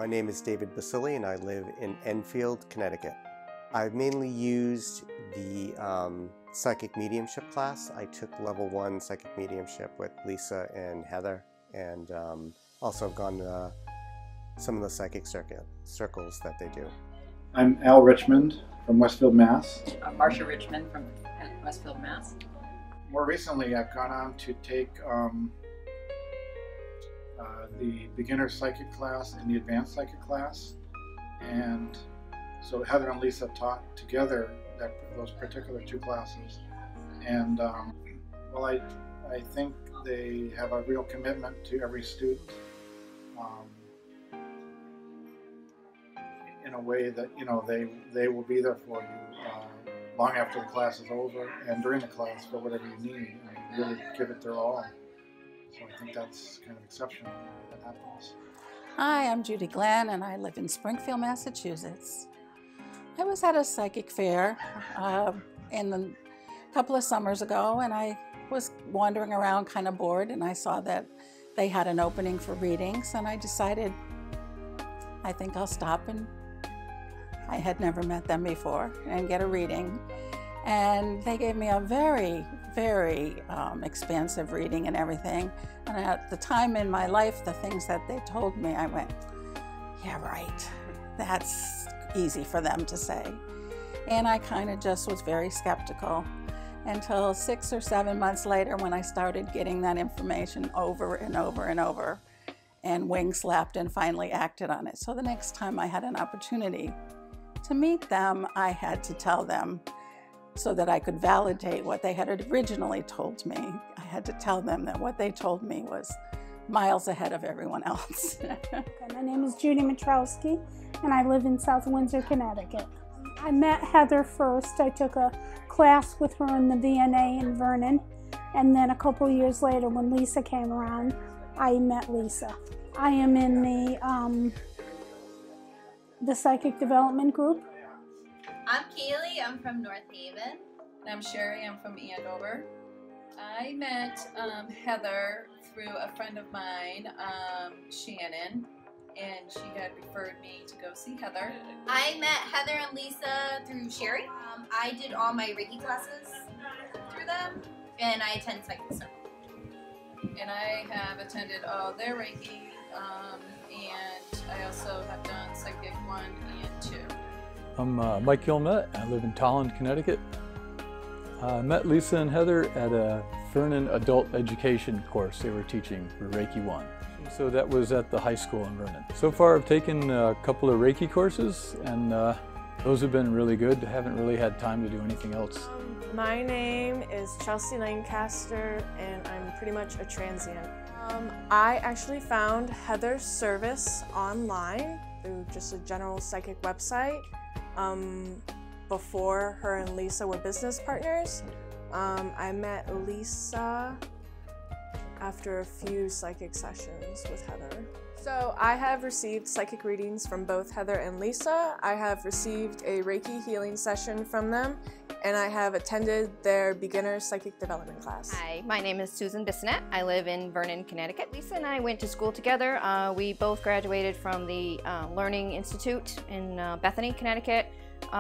My name is David Basili and I live in Enfield, Connecticut. I've mainly used the psychic mediumship class. I took level 1 psychic mediumship with Lisa and Heather, and also have gone to some of the psychic circles that they do. I'm Al Richmond from Westfield, Mass. I'm Marcia Richmond from Westfield, Mass. More recently, I've gone on to take the beginner psychic class and the advanced psychic class, and so Heather and Lisa taught together those particular 2 classes, and well, I think they have a real commitment to every student in a way that, you know, they will be there for you long after the class is over and during the class for whatever you need, and really give it their all. So I think that's kind of exceptional that happens. Hi, I'm Judy Glenn and I live in Springfield, Massachusetts. I was at a psychic fair a couple of summers ago, and I was wandering around kind of bored, and I saw that they had an opening for readings, and I decided I think I'll stop, and I had never met them before, and get a reading. And they gave me a very, very expansive reading and everything. And at the time in my life, the things that they told me, I went, yeah, right. That's easy for them to say. And I kind of just was very skeptical until 6 or 7 months later, when I started getting that information over and over and over, and wing slapped and finally acted on it. So the next time I had an opportunity to meet them, I had to tell them, so that I could validate what they had originally told me. I had to tell them that what they told me was miles ahead of everyone else. My name is Judy Mitrowski, and I live in South Windsor, Connecticut. I met Heather first. I took a class with her in the VNA in Vernon, and then a couple years later, when Lisa came around, I met Lisa. I am in the Psychic Development Group. I'm Keely, I'm from North Haven. And I'm Sherry, I'm from Andover. I met Heather through a friend of mine, Shannon, and she had referred me to go see Heather. I met Heather and Lisa through Sherry. I did all my Reiki classes through them, and I attend Psychic Circle. And I have attended all their Reiki, and I also have done Psychic 1 and 2. I'm Mike Gilmet. I live in Tolland, Connecticut. I met Lisa and Heather at a Vernon adult education course they were teaching for Reiki 1. So that was at the high school in Vernon. So far I've taken a couple of Reiki courses, and those have been really good. I haven't really had time to do anything else. My name is Chelsea Lancaster, and I'm pretty much a transient. I actually found Heather's service online through just a general psychic website. Before her and Lisa were business partners. I met Lisa after a few psychic sessions with Heather. So I have received psychic readings from both Heather and Lisa. I have received a Reiki healing session from them, and I have attended their beginner psychic development class. Hi, my name is Susan Bissonette. I live in Vernon, Connecticut. Lisa and I went to school together. We both graduated from the Learning Institute in Bethany, Connecticut.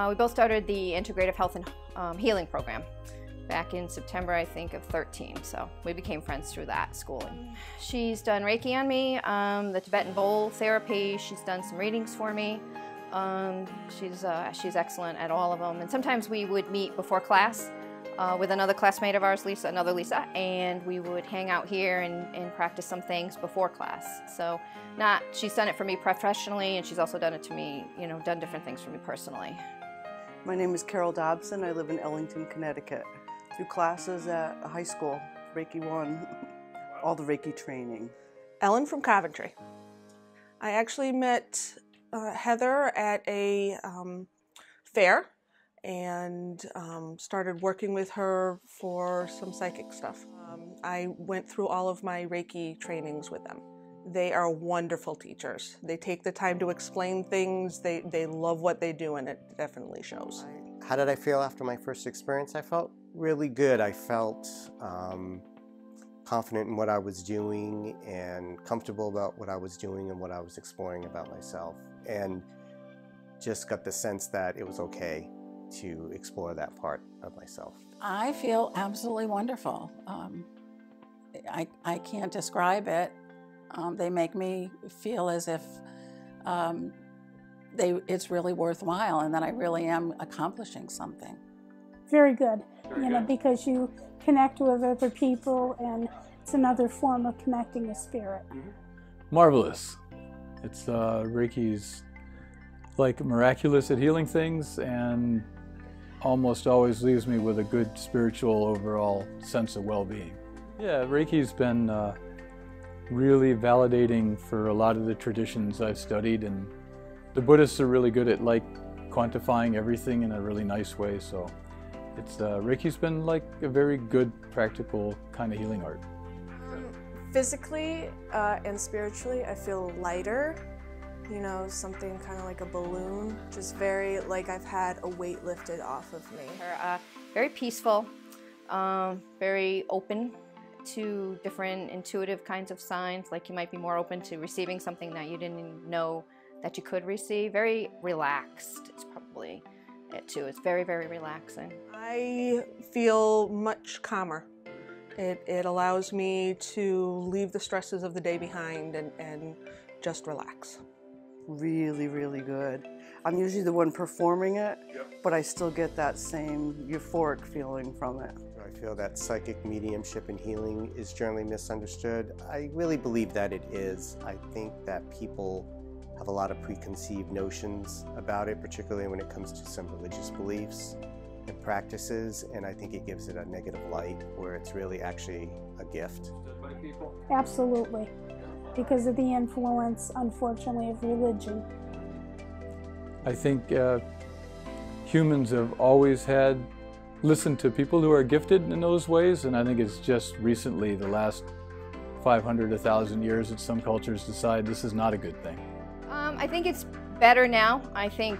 We both started the Integrative Health and Healing program back in September, I think, of 13. So we became friends through that schooling. She's done Reiki on me, the Tibetan bowl therapy. She's done some readings for me. She's excellent at all of them. And sometimes we would meet before class with another classmate of ours, another Lisa, and we would hang out here and practice some things before class. So she's done it for me professionally, and she's also done it to me, you know, done different things for me personally. My name is Carol Dobson. I live in Ellington, Connecticut. Through classes at a high school, Reiki 1, all the Reiki training. Ellen from Coventry. I actually met Heather at a fair and started working with her for some psychic stuff. I went through all of my Reiki trainings with them. They are wonderful teachers. They take the time to explain things. They love what they do, and it definitely shows. How did I feel after my first experience? I felt really good. I felt confident in what I was doing and comfortable about what I was doing and what I was exploring about myself, and just got the sense that it was okay to explore that part of myself. I feel absolutely wonderful. I can't describe it. They make me feel as if it's really worthwhile and that I really am accomplishing something. Very good, because you connect with other people and it's another form of connecting the spirit. Marvelous. It's Reiki's like miraculous at healing things and almost always leaves me with a good spiritual overall sense of well-being. Yeah, Reiki's been really validating for a lot of the traditions I've studied, and the Buddhists are really good at like quantifying everything in a really nice way, so it's Reiki's been like a very good practical kind of healing art. Physically and spiritually I feel lighter, something kind of like a balloon, just very like I've had a weight lifted off of me. Very peaceful, very open to different intuitive kinds of signs, like you might be more open to receiving something that you didn't know that you could receive. Very relaxed is probably it too. It's very, very relaxing. I feel much calmer. It allows me to leave the stresses of the day behind and just relax. Really, really good. I'm usually the one performing it, but I still get that same euphoric feeling from it. I feel that psychic mediumship and healing is generally misunderstood. I really believe that it is. I think that people have a lot of preconceived notions about it, particularly when it comes to some religious beliefs and practices, and I think it gives it a negative light where it's really actually a gift. Absolutely, because of the influence, unfortunately, of religion. I think humans have always listened to people who are gifted in those ways, and I think it's just recently, the last 500, 1,000 years, that some cultures decide this is not a good thing. I think it's better now. I think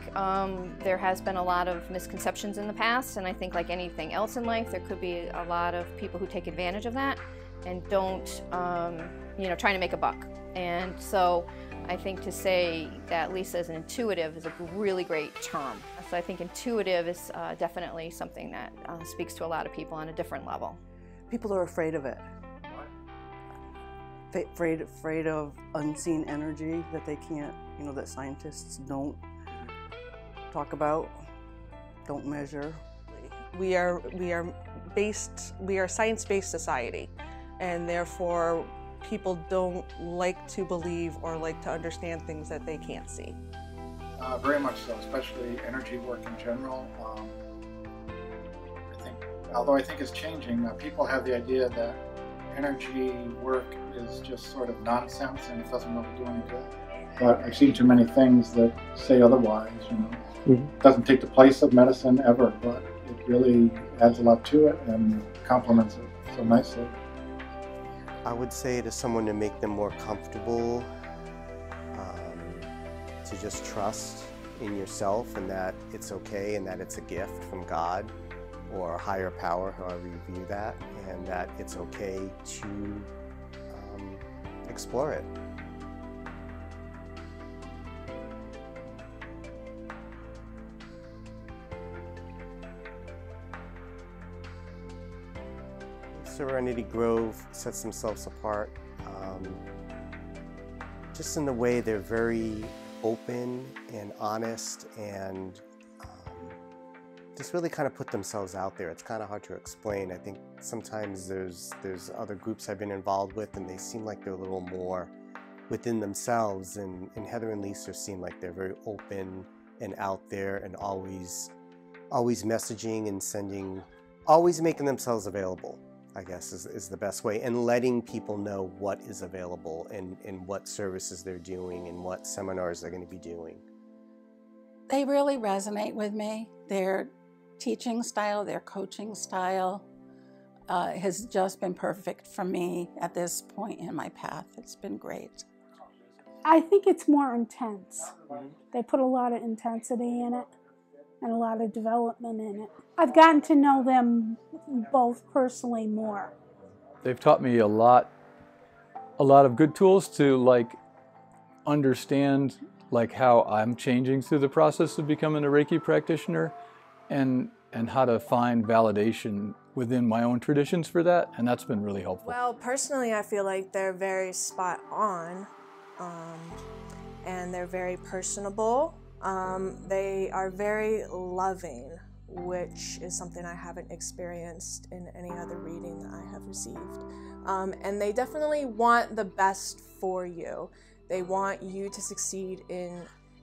there has been a lot of misconceptions in the past, and I think like anything else in life, there could be a lot of people who take advantage of that and don't, trying to make a buck. And so I think to say that Lisa is an intuitive is a really great term. So I think intuitive is definitely something that speaks to a lot of people on a different level. People are afraid of it. Afraid of unseen energy that they can't, that scientists don't talk about, don't measure. We are a science-based society, and therefore people don't like to believe or like to understand things that they can't see. Very much so, especially energy work in general. Although I think it's changing, people have the idea that energy work is just sort of nonsense and it doesn't really do any good. But I've seen too many things that say otherwise. It doesn't take the place of medicine ever, but it really adds a lot to it and complements it so nicely. I would say to someone to make them more comfortable, to just trust in yourself and that it's okay and that it's a gift from God or a higher power, however you view that, and that it's okay to explore it. Serenity Grove sets themselves apart just in the way they're very open and honest and just really kind of put themselves out there. It's kind of hard to explain. I think sometimes there's other groups I've been involved with and they seem like they're a little more within themselves, and Heather and Lisa seem like they're very open and out there and always messaging and sending, always making themselves available, I guess is the best way, and letting people know what is available and what services they're doing and what seminars they're going to be doing. They really resonate with me. Their teaching style, their coaching style has just been perfect for me at this point in my path. It's been great. I think it's more intense. They put a lot of intensity in it and a lot of development in it. I've gotten to know them both personally more They've taught me a lot of good tools to like understand like how I'm changing through the process of becoming a Reiki practitioner, and how to find validation within my own traditions for that, and that's been really helpful. Well, personally, I feel like they're very spot on, and they're very personable. They are very loving, which is something I haven't experienced in any other reading that I have received. And they definitely want the best for you. They want you to succeed in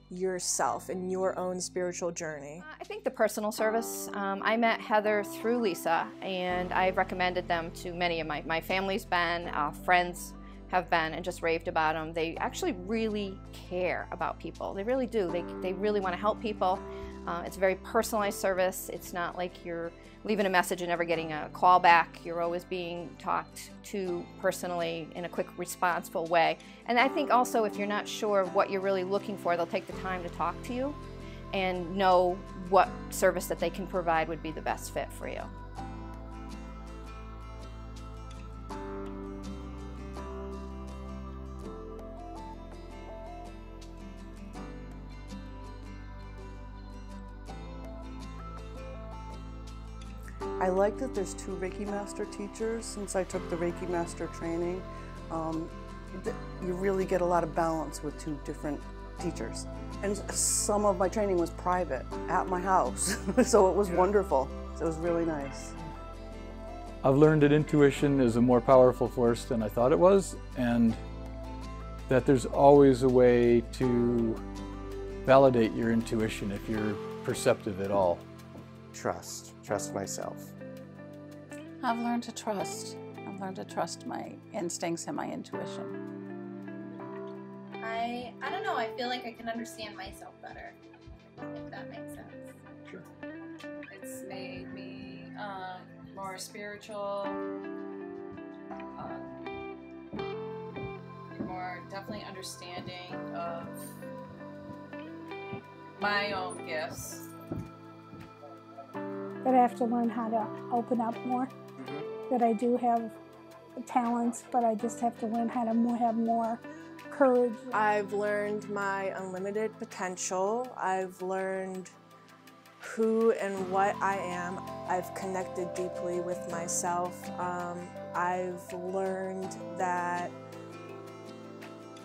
yourself, in your own spiritual journey. I think the personal service. I met Heather through Lisa, and I've recommended them to many of my family's been, friends have been, and just raved about them. They actually really care about people. They really do. They really want to help people. It's a very personalized service. It's not like you're leaving a message and never getting a call back. You're always being talked to personally in a quick, responsible way. And I think also if you're not sure of what you're really looking for, they'll take the time to talk to you and know what service that they can provide would be the best fit for you. I like that there's 2 Reiki Master teachers since I took the Reiki Master training. You really get a lot of balance with 2 different teachers. And some of my training was private at my house, so it was wonderful. So it was really nice. I've learned that intuition is a more powerful force than I thought it was, and that there's always a way to validate your intuition if you're perceptive at all. Trust myself. I've learned to trust. I've learned to trust my instincts and my intuition. I don't know, I feel like I can understand myself better, if that makes sense. Sure. It's made me more spiritual, more definitely understanding of my own gifts. That I have to learn how to open up more. That I do have talents, but I just have to learn how to have more courage. I've learned my unlimited potential. I've learned who and what I am. I've connected deeply with myself. I've learned that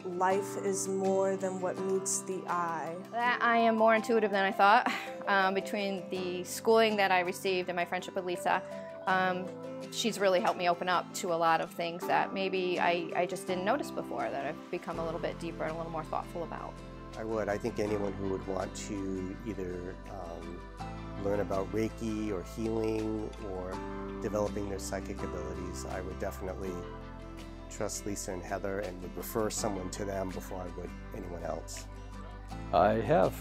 life is more than what meets the eye. That I am more intuitive than I thought. Between the schooling that I received and my friendship with Lisa, she's really helped me open up to a lot of things that maybe I just didn't notice before, that I've become a little bit deeper and a little more thoughtful about. I think anyone who would want to either learn about Reiki or healing or developing their psychic abilities, I would definitely trust Lisa and Heather and would refer someone to them before I would anyone else. I have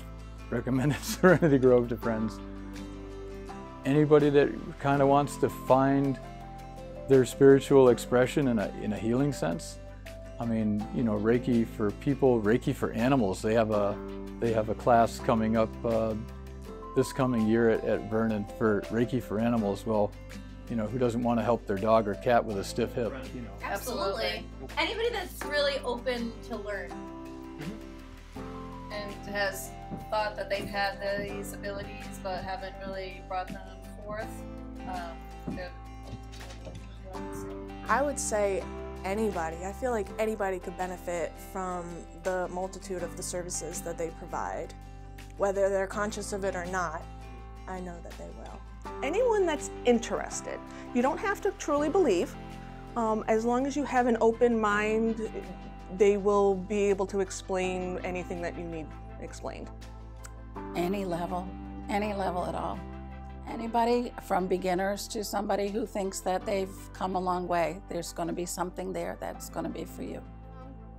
recommended Serenity Grove to friends. Anybody that kind of wants to find their spiritual expression in a healing sense. I mean, you know, Reiki for people, Reiki for animals. They have a class coming up this coming year at Vernon for Reiki for animals. Well, you know, who doesn't want to help their dog or cat with a stiff hip? You know. Absolutely. Anybody that's really open to learn. And has thought that they've had these abilities but haven't really brought them forth. I would say anybody. I feel like anybody could benefit from the multitude of the services that they provide. Whether they're conscious of it or not, I know that they will. Anyone that's interested, you don't have to truly believe. As long as you have an open mind, they will be able to explain anything that you need explained. Any level at all. Anybody from beginners to somebody who thinks that they've come a long way, there's going to be something there that's going to be for you.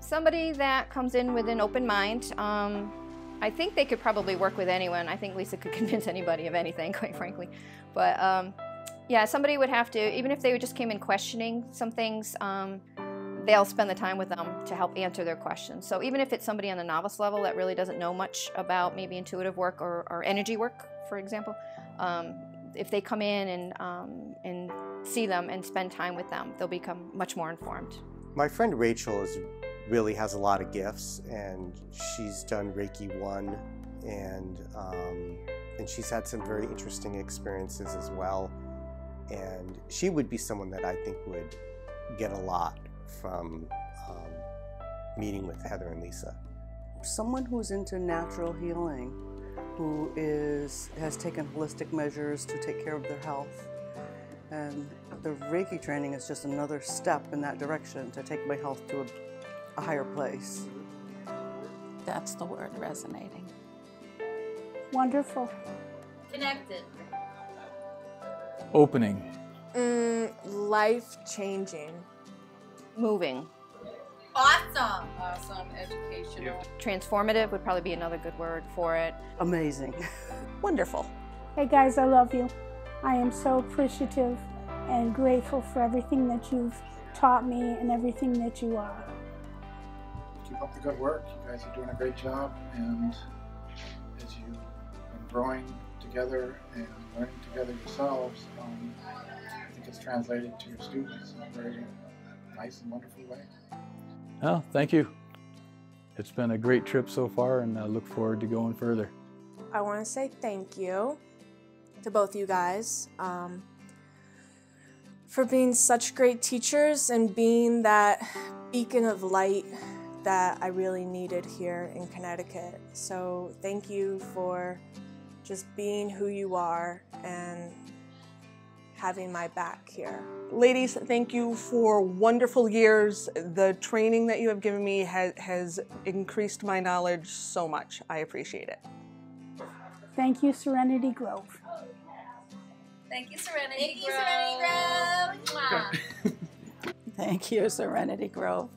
Somebody that comes in with an open mind, I think they could probably work with anyone. I think Lisa could convince anybody of anything, quite frankly. But yeah, somebody would have to, even if they just came in questioning some things, they'll spend the time with them to help answer their questions. So even if it's somebody on the novice level that really doesn't know much about maybe intuitive work or energy work, for example, if they come in and see them and spend time with them, they'll become much more informed. My friend Rachel really has a lot of gifts, and she's done Reiki 1, and she's had some very interesting experiences as well. And she would be someone that I think would get a lot from meeting with Heather and Lisa. Someone who's into natural healing, who has taken holistic measures to take care of their health. And the Reiki training is just another step in that direction to take my health to a higher place. That's the word, resonating. Wonderful. Connected. Opening. Life-changing. Moving. Awesome. Awesome. Educational. Transformative would probably be another good word for it. Amazing. Wonderful. Hey guys, I love you. I am so appreciative and grateful for everything that you've taught me and everything that you are. Keep up the good work. You guys are doing a great job, and as you've been growing together and learning together yourselves, I think it's translated to your students in a very nice and wonderful way. Oh, thank you. It's been a great trip so far, and I look forward to going further. I want to say thank you to both you guys for being such great teachers and being that beacon of light that I really needed here in Connecticut. So thank you for just being who you are and having my back here. Ladies, thank you for wonderful years. The training that you have given me has increased my knowledge so much. I appreciate it. Thank you, Serenity Grove. Thank you, Serenity Thank you, Grove. Serenity Grove. Mwah. Thank you, Serenity Grove.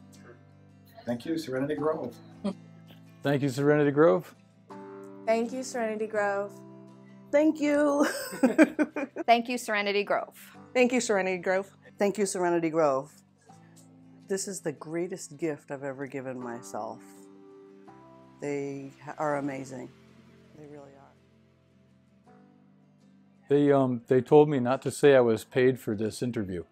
Thank you, Serenity Grove. Thank you, Serenity Grove. Thank you, Serenity Grove. Thank you. Thank you, Serenity Grove. Thank you, Serenity Grove. Thank you, Serenity Grove. This is the greatest gift I've ever given myself. They are amazing. They really are. They told me not to say I was paid for this interview.